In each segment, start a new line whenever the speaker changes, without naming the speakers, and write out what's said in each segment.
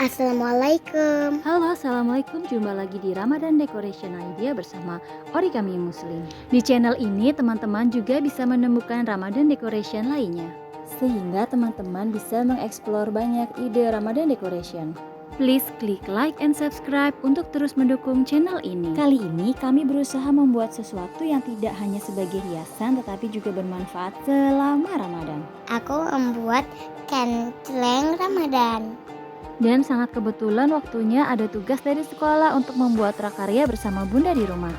Assalamualaikum.
Halo, assalamualaikum. Jumpa lagi di Ramadan Decoration Idea bersama Origami Muslim. Di channel ini, teman-teman juga bisa menemukan Ramadan Decoration lainnya, sehingga teman-teman bisa mengeksplor banyak ide Ramadan Decoration. Please klik like and subscribe untuk terus mendukung channel ini. Kali ini kami berusaha membuat sesuatu yang tidak hanya sebagai hiasan, tetapi juga bermanfaat selama Ramadan.
Aku membuat kenceleng Ramadan.
Dan sangat kebetulan waktunya ada tugas dari sekolah untuk membuat prakarya bersama Bunda di rumah.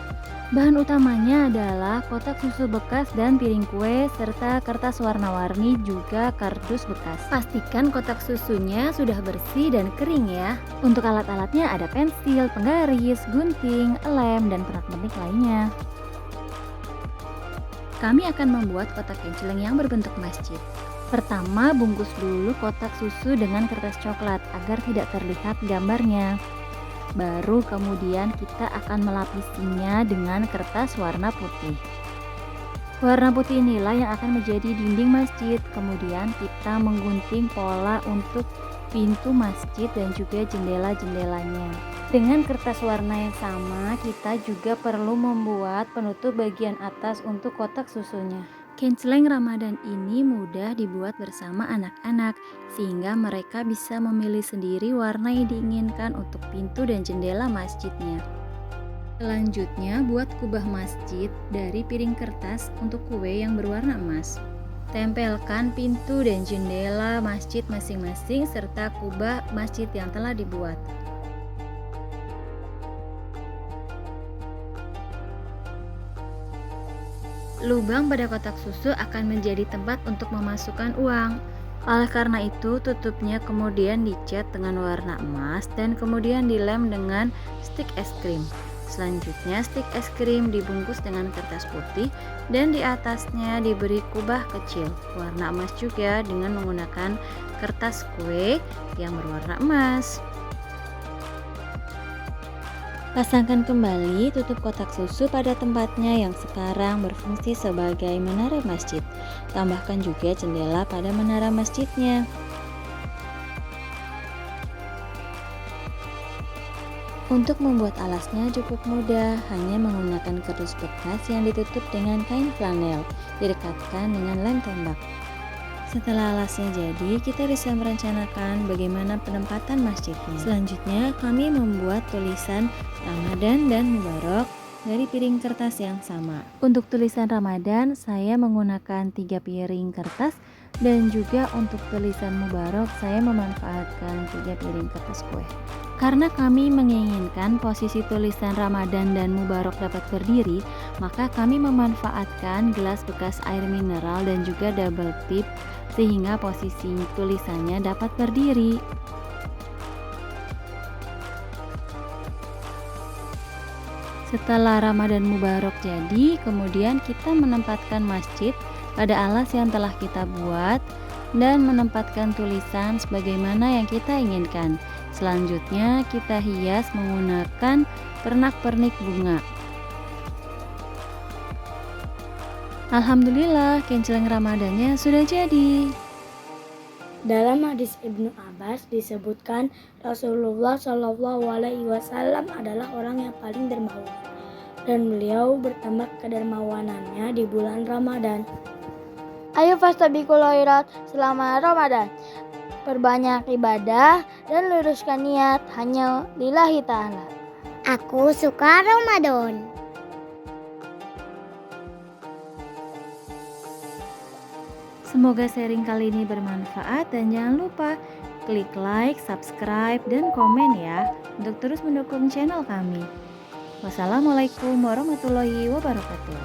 Bahan utamanya adalah kotak susu bekas dan piring kue serta kertas warna-warni juga kardus bekas. Pastikan kotak susunya sudah bersih dan kering ya. Untuk alat-alatnya ada pensil, penggaris, gunting, lem, dan pernak-pernik lainnya. Kami akan membuat kotak kenceleng yang berbentuk masjid. Pertama, bungkus dulu kotak susu dengan kertas coklat agar tidak terlihat gambarnya. Baru kemudian kita akan melapisinya dengan kertas warna putih. Warna putih inilah yang akan menjadi dinding masjid. Kemudian kita menggunting pola untuk pintu masjid dan juga jendela-jendelanya. Dengan kertas warna yang sama, kita juga perlu membuat penutup bagian atas untuk kotak susunya. Kenceleng Ramadan ini mudah dibuat bersama anak-anak, sehingga mereka bisa memilih sendiri warna yang diinginkan untuk pintu dan jendela masjidnya. Selanjutnya, buat kubah masjid dari piring kertas untuk kue yang berwarna emas. Tempelkan pintu dan jendela masjid masing-masing serta kubah masjid yang telah dibuat. Lubang pada kotak susu akan menjadi tempat untuk memasukkan uang. Oleh karena itu, tutupnya kemudian dicat dengan warna emas dan kemudian dilem dengan stik es krim. Selanjutnya, stik es krim dibungkus dengan kertas putih dan di atasnya diberi kubah kecil warna emas juga dengan menggunakan kertas kue yang berwarna emas. Pasangkan kembali tutup kotak susu pada tempatnya yang sekarang berfungsi sebagai menara masjid. Tambahkan juga jendela pada menara masjidnya. Untuk membuat alasnya cukup mudah, hanya menggunakan kardus bekas yang ditutup dengan kain flanel, direkatkan dengan lem tembak. Setelah alasnya jadi, kita bisa merencanakan bagaimana penempatan masjidnya. Selanjutnya, kami membuat tulisan Ramadan dan Mubarak dari piring kertas yang sama. Untuk tulisan Ramadan, saya menggunakan 3 piring kertas dan juga untuk tulisan Mubarak, saya memanfaatkan 3 piring kertas kue. Karena kami menginginkan posisi tulisan Ramadan dan Mubarak dapat berdiri, maka kami memanfaatkan gelas bekas air mineral dan juga double tip sehingga posisi tulisannya dapat berdiri. Setelah Ramadan Mubarak jadi, kemudian kita menempatkan masjid pada alas yang telah kita buat dan menempatkan tulisan sebagaimana yang kita inginkan. Selanjutnya kita hias menggunakan pernak-pernik bunga. Alhamdulillah, kenceleng Ramadannya sudah jadi.
Dalam hadis Ibnu Abbas disebutkan Rasulullah Shallallahu Alaihi Wasallam adalah orang yang paling dermawan dan beliau bertambah kedermawanannya di bulan Ramadan. Ayo fastabiqul khairat selama Ramadan. Perbanyak ibadah dan luruskan niat hanya lillahi ta'ala.
Aku suka Ramadan.
Semoga sharing kali ini bermanfaat dan jangan lupa klik like, subscribe, dan komen ya untuk terus mendukung channel kami. Wassalamualaikum warahmatullahi wabarakatuh.